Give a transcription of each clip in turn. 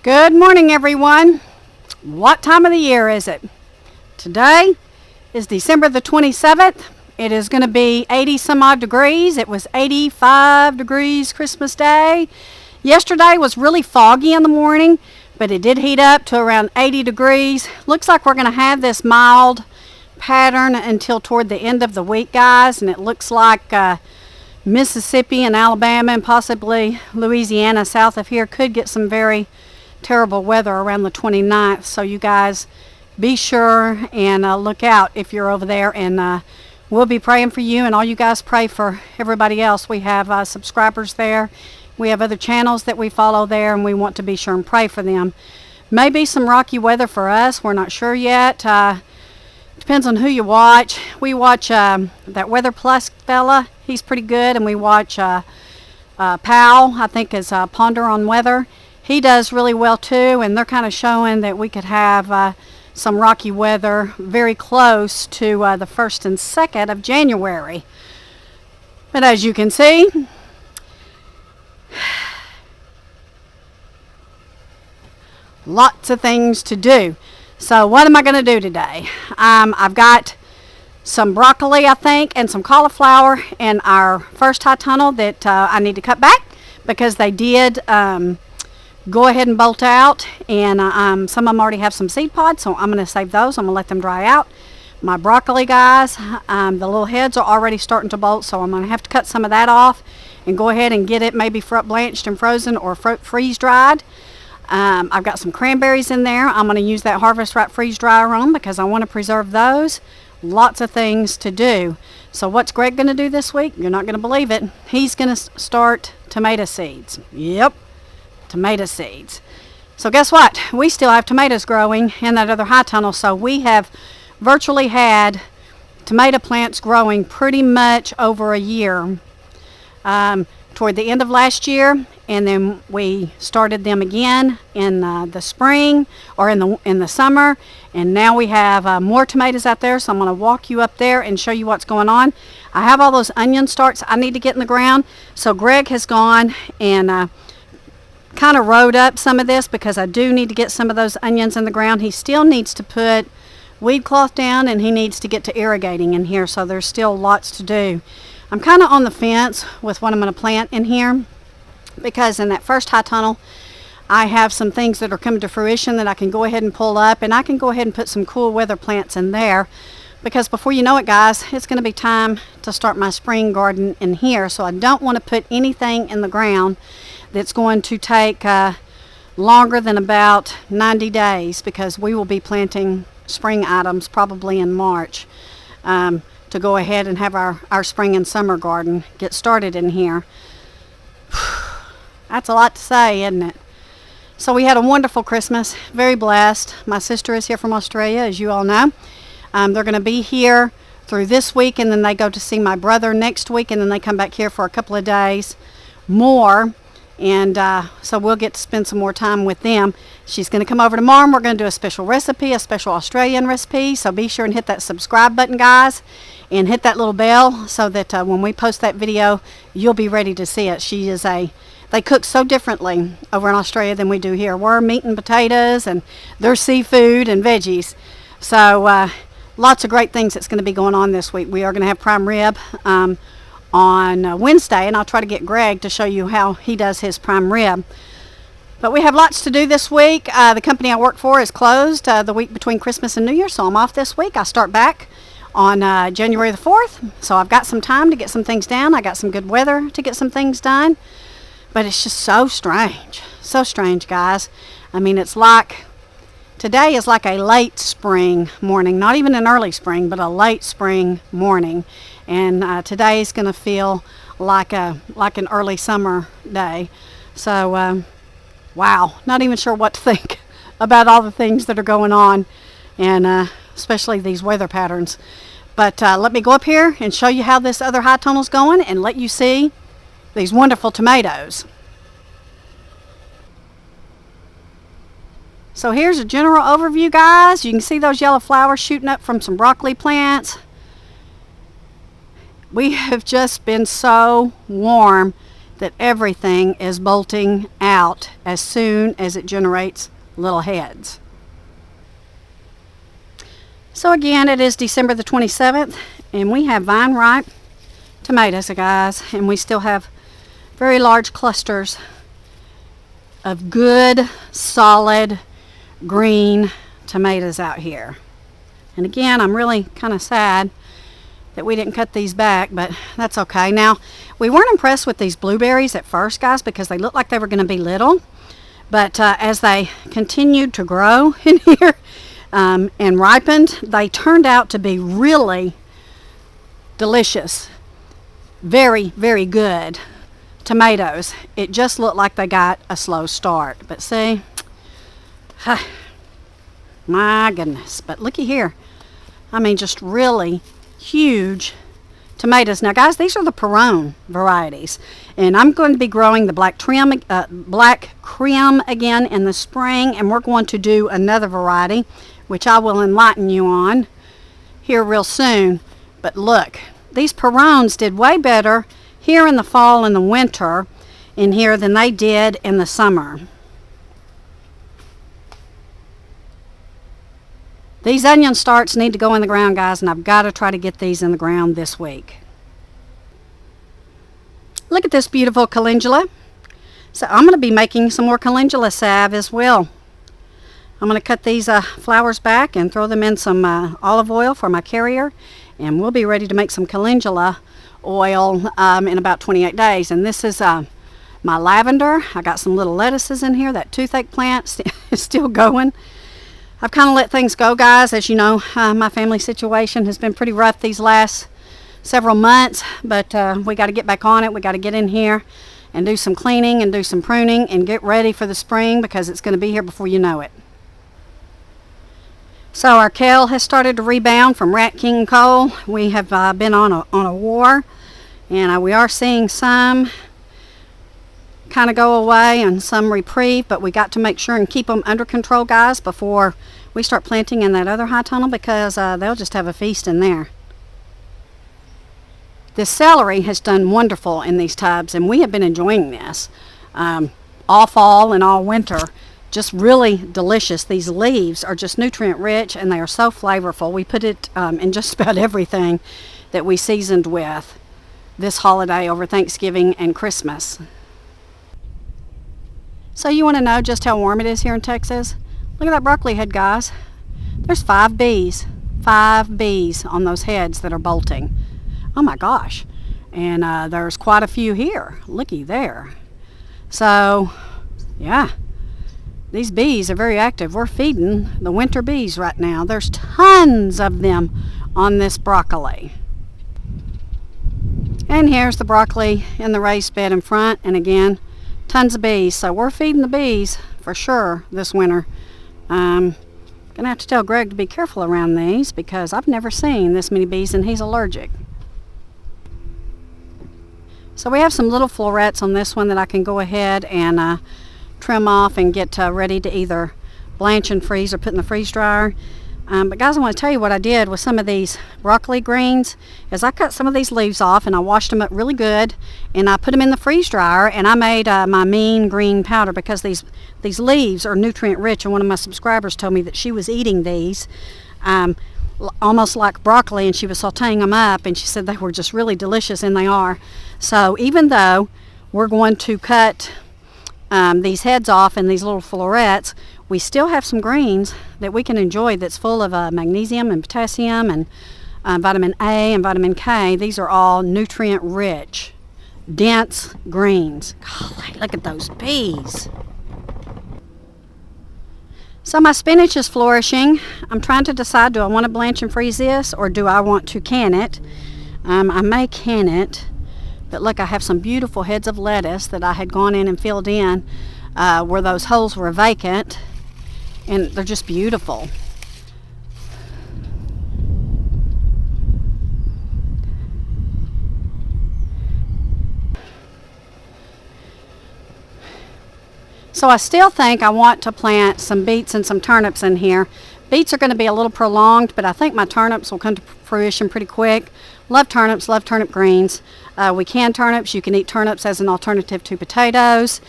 Good morning, everyone. What time of the year is it? Today is December the 27th. It is going to be 80 some odd degrees. It was 85 degrees Christmas Day. Yesterday was really foggy in the morning, but it did heat up to around 80 degrees. Looks like we're going to have this mild pattern until toward the end of the week, guys, and it looks like Mississippi and Alabama and possibly Louisiana south of here could get some very terrible weather around the 29th. So you guys be sure and look out if you're over there, and we'll be praying for you, and all you guys pray for everybody else. We have subscribers there. We have other channels that we follow there, and we want to be sure and pray for them. Maybe some rocky weather for us. We're not sure yet. Depends on who you watch. We watch that Weather Plus fella. He's pretty good. And we watch Powell, I think is Ponder on Weather. He does really well too, and they're kind of showing that we could have some rocky weather very close to the 1st and 2nd of January. But as you can see, lots of things to do. So what am I going to do today? I've got some broccoli, I think, and some cauliflower in our first high tunnel that I need to cut back because they did go ahead and bolt out, and some of them already have some seed pods, so I'm going to save those. I'm going to let them dry out. My broccoli, guys, the little heads are already starting to bolt, so I'm going to have to cut some of that off and go ahead and get it maybe blanched and frozen or freeze dried. I've got some cranberries in there. I'm going to use that Harvest Right freeze dryer on because I want to preserve those. Lots of things to do. So what's Greg going to do this week? You're not going to believe it. He's going to start tomato seeds. Yep. Tomato seeds. So guess what? We still have tomatoes growing in that other high tunnel, so we have virtually had tomato plants growing pretty much over a year. Toward the end of last year, and then we started them again in the spring or in the summer, and now we have more tomatoes out there. So I'm going to walk you up there and show you what's going on. I have all those onion starts I need to get in the ground, so Greg has gone and kind of rode up some of this because I do need to get some of those onions in the ground. He still needs to put weed cloth down, and he needs to get to irrigating in here, so there's still lots to do. I'm kind of on the fence with what I'm going to plant in here because in that first high tunnel I have some things that are coming to fruition that I can go ahead and pull up, and I can go ahead and put some cool weather plants in there because before you know it, guys, it's going to be time to start my spring garden in here. So I don't want to put anything in the ground that's going to take longer than about 90 days because we will be planting spring items probably in March to go ahead and have our spring and summer garden get started in here. That's a lot to say, isn't it? So we had a wonderful Christmas, very blessed. My sister is here from Australia, as you all know. They're going to be here through this week, and then they go to see my brother next week, and then they come back here for a couple of days more. And so we'll get to spend some more time with them. She's going to come over tomorrow, and we're going to do a special recipe, a special Australian recipe. So be sure and hit that subscribe button, guys, and hit that little bell so that when we post that video, you'll be ready to see it. They cook so differently over in Australia than we do here. We're meat and potatoes, and they're seafood and veggies. So lots of great things that's going to be going on this week. We are going to have prime rib on Wednesday, and I'll try to get Greg to show you how he does his prime rib. But we have lots to do this week. The company I work for is closed the week between Christmas and New Year, so I'm off this week. I start back on January the 4th, so I've got some time to get some things down. I got some good weather to get some things done, but it's just so strange, guys. I mean, it's like today is like a late spring morning, not even an early spring, but a late spring morning. And today is going to feel like an early summer day. So, wow, not even sure what to think about all the things that are going on, and especially these weather patterns. But let me go up here and show you how this other high tunnel's going and let you see these wonderful tomatoes. So here's a general overview, guys. You can see those yellow flowers shooting up from some broccoli plants. We have just been so warm that everything is bolting out as soon as it generates little heads. So again, it is December the 27th, and we have vine ripe tomatoes, guys, and we still have very large clusters of good, solid, green tomatoes out here. And again, I'm really kind of sad that we didn't cut these back, but that's okay. Now, we weren't impressed with these blueberries at first, guys, because they looked like they were going to be little. But as they continued to grow in here and ripened, they turned out to be really delicious. Very, very good tomatoes. It just looked like they got a slow start. But see, my goodness. But looky here. I mean, just really huge tomatoes. Now, guys, these are the Perone varieties, and I'm going to be growing the black creme again in the spring, and we're going to do another variety, which I will enlighten you on here real soon. But look, these Perones did way better here in the fall and the winter in here than they did in the summer. These onion starts need to go in the ground, guys, and I've got to try to get these in the ground this week. Look at this beautiful calendula. So I'm going to be making some more calendula salve as well. I'm going to cut these flowers back and throw them in some olive oil for my carrier, and we'll be ready to make some calendula oil in about 28 days. And this is my lavender. I got some little lettuces in here. That toothache plant is still going. I've kind of let things go, guys. As you know, my family situation has been pretty rough these last several months, but we got to get back on it. We got to get in here and do some cleaning and do some pruning and get ready for the spring, because it's going to be here before you know it. So our kale has started to rebound from Rat King Cole. We have been on a war, and we are seeing some kind of go away and some reprieve, but we got to make sure and keep them under control, guys, before we start planting in that other high tunnel, because they'll just have a feast in there. This celery has done wonderful in these tubs, and we have been enjoying this all fall and all winter. Just really delicious. These leaves are just nutrient rich, and they are so flavorful. We put it in just about everything that we seasoned with this holiday over Thanksgiving and Christmas. So you want to know just how warm it is here in Texas? Look at that broccoli head, guys. There's 5 bees. 5 bees on those heads that are bolting. Oh my gosh. And there's quite a few here. Looky there. So, yeah. These bees are very active. We're feeding the winter bees right now. There's tons of them on this broccoli. And here's the broccoli in the raised bed in front. And again, tons of bees. So we're feeding the bees for sure this winter. Gonna have to tell Greg to be careful around these, because I've never seen this many bees, and he's allergic. So we have some little florets on this one that I can go ahead and trim off and get ready to either blanch and freeze or put in the freeze dryer. But guys, I want to tell you what I did with some of these broccoli greens is I cut some of these leaves off, and I washed them up really good, and I put them in the freeze dryer, and I made my mean green powder, because these leaves are nutrient rich, and one of my subscribers told me that she was eating these almost like broccoli, and she was sauteing them up, and she said they were just really delicious, and they are. So even though we're going to cut these heads off and these little florets, we still have some greens that we can enjoy that's full of magnesium and potassium and vitamin A and vitamin K. These are all nutrient rich, dense greens. Golly, look at those bees. So my spinach is flourishing. I'm trying to decide, do I want to blanch and freeze this, or do I want to can it? I may can it. But look, I have some beautiful heads of lettuce that I had gone in and filled in where those holes were vacant, and they're just beautiful. So I still think I want to plant some beets and some turnips in here, Beets are going to be a little prolonged, but I think my turnips will come to fruition pretty quick. Love turnips, love turnip greens. We can turnips. You can eat turnips as an alternative to potatoes.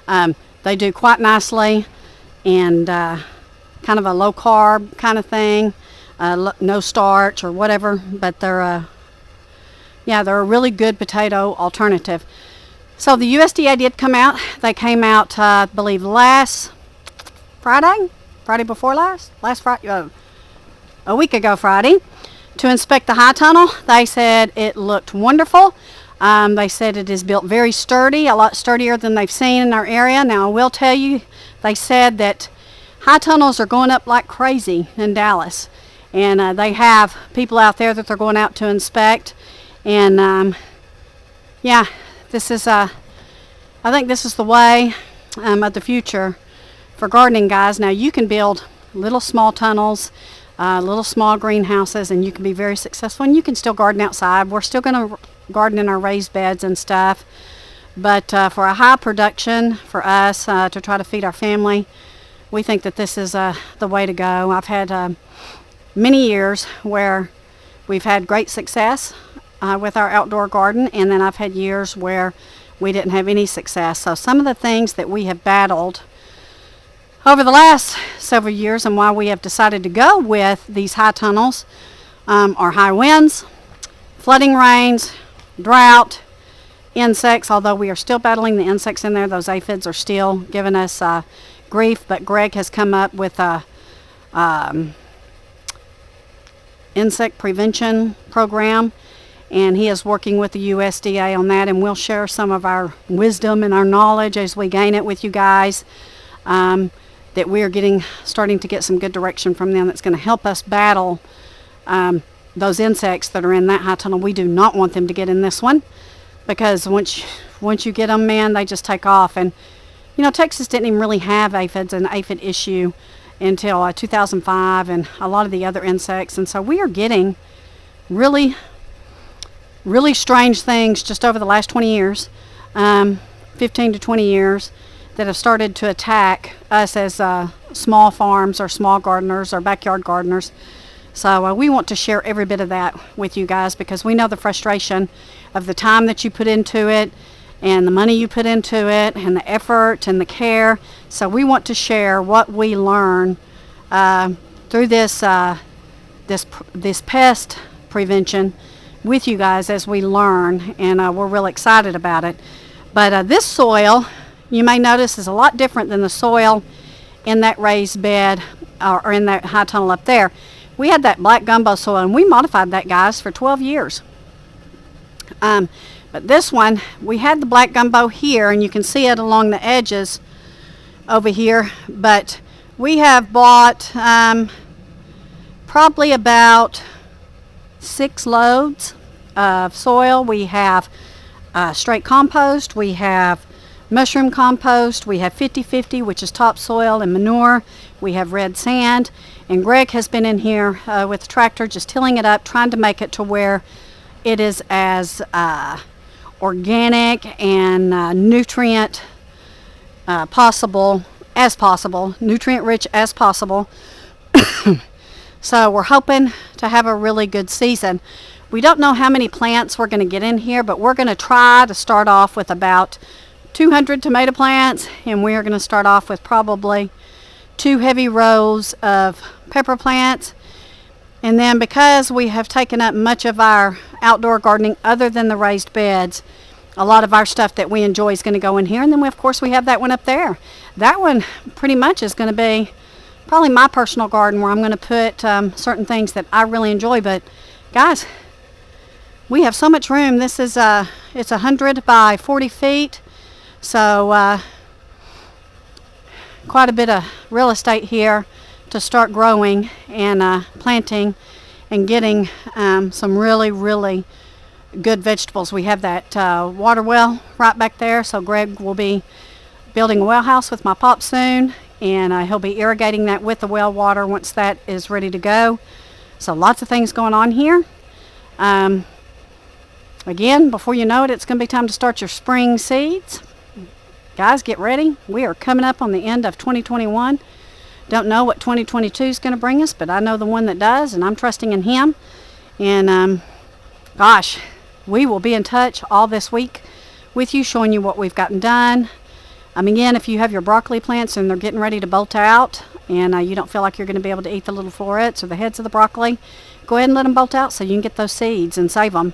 They do quite nicely, and kind of a low carb kind of thing, no starch or whatever, but they're a really good potato alternative. So the USDA did come out. They came out, I believe, last Friday before last Friday, a week ago Friday, to inspect the high tunnel. They said it looked wonderful. They said it is built very sturdy, a lot sturdier than they've seen in our area. Now, I will tell you, they said that high tunnels are going up like crazy in Dallas. And they have people out there that they're going out to inspect. And, this is, I think this is the way of the future for gardening, guys. Now, you can build little small tunnels, little small greenhouses, and you can be very successful. And you can still garden outside. We're still going to garden in our raised beds and stuff. But for a high production for us to try to feed our family, we think that this is the way to go. I've had many years where we've had great success with our outdoor garden, and then I've had years where we didn't have any success. So some of the things that we have battled over the last several years and why we have decided to go with these high tunnels are high winds, flooding rains, drought, insects, although we are still battling the insects in there. Those aphids are still giving us grief, but Greg has come up with a insect prevention program, and he is working with the USDA on that, and we'll share some of our wisdom and our knowledge as we gain it with you guys, that we are starting to get some good direction from them that's going to help us battle those insects that are in that high tunnel. We do not want them to get in this one, because once you get them, man, they just take off. And Texas didn't even really have aphids, an aphid issue, until 2005, and a lot of the other insects. And so we are getting really, really strange things just over the last 20 years, 15 to 20 years, that have started to attack us as small farms or small gardeners or backyard gardeners. So we want to share every bit of that with you guys, because we know the frustration of the time that you put into it, and the money you put into it, and the effort and the care. So we want to share what we learn through this pest prevention with you guys as we learn, and we're real excited about it. But this soil, you may notice, is a lot different than the soil in that raised bed or in that high tunnel up there. We had that black gumbo soil, and we modified that, guys, for 12 years. But this one, we had the black gumbo here, and you can see it along the edges over here. But we have bought probably about 6 loads of soil. We have straight compost. We have mushroom compost. We have 50-50, which is topsoil and manure. We have red sand. And Greg has been in here with the tractor just tilling it up, trying to make it to where it is as organic and nutrient nutrient rich as possible. So we're hoping to have a really good season. We don't know how many plants we're going to get in here, but we're going to try to start off with about 200 tomato plants, and we are going to start off with probably 2 heavy rows of pepper plants. And then, because we have taken up much of our outdoor gardening other than the raised beds, a lot of our stuff that we enjoy is going to go in here. And then we have that one up there. That one pretty much is going to be probably my personal garden, where I'm going to put certain things that I really enjoy. But guys, we have so much room. This is it's 100 by 40 feet. So quite a bit of real estate here to start growing and planting and getting some really, really good vegetables. We have that water well right back there, so Greg will be building a well house with my pop soon, and he'll be irrigating that with the well water once that is ready to go. So lots of things going on here. Again, before you know it, it's going to be time to start your spring seeds. Guys, get ready. We are coming up on the end of 2021. don't know what 2022 is going to bring us, but I know the one that does, and I'm trusting in Him. And gosh, we will be in touch all this week with you, showing you what we've gotten done. Again, if you have your broccoli plants and they're getting ready to bolt out, and you don't feel like you're going to be able to eat the little florets or the heads of the broccoli, go ahead and let them bolt out so you can get those seeds and save them.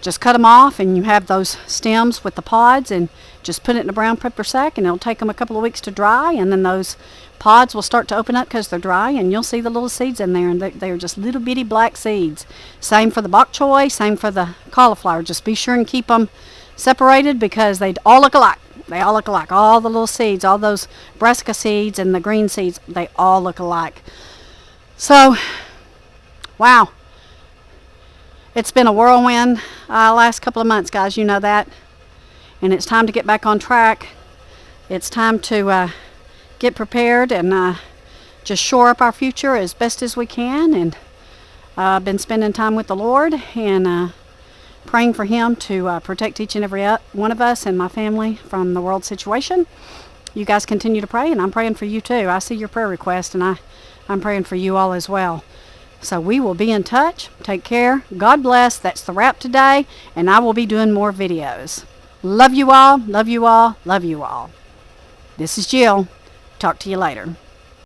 Just cut them off, and you have those stems with the pods, and just put it in a brown paper sack, and it'll take them a couple of weeks to dry, and then those pods will start to open up because they're dry, and you'll see the little seeds in there, and they're just little bitty black seeds. Same for the bok choy, same for the cauliflower. Just be sure and keep them separated because they all look alike. They all look alike. All the little seeds, all those brassica seeds and the green seeds, they all look alike. So, wow. It's been a whirlwind last couple of months, guys. You know that. And it's time to get back on track. It's time to get prepared and just shore up our future as best as we can. And I've been spending time with the Lord and praying for Him to protect each and every one of us and my family from the world situation. You guys continue to pray, and I'm praying for you too. I see your prayer request, and I'm praying for you all as well. So we will be in touch. Take care. God bless. That's the wrap today, and I will be doing more videos. Love you all. Love you all. Love you all. This is Jill. Talk to you later.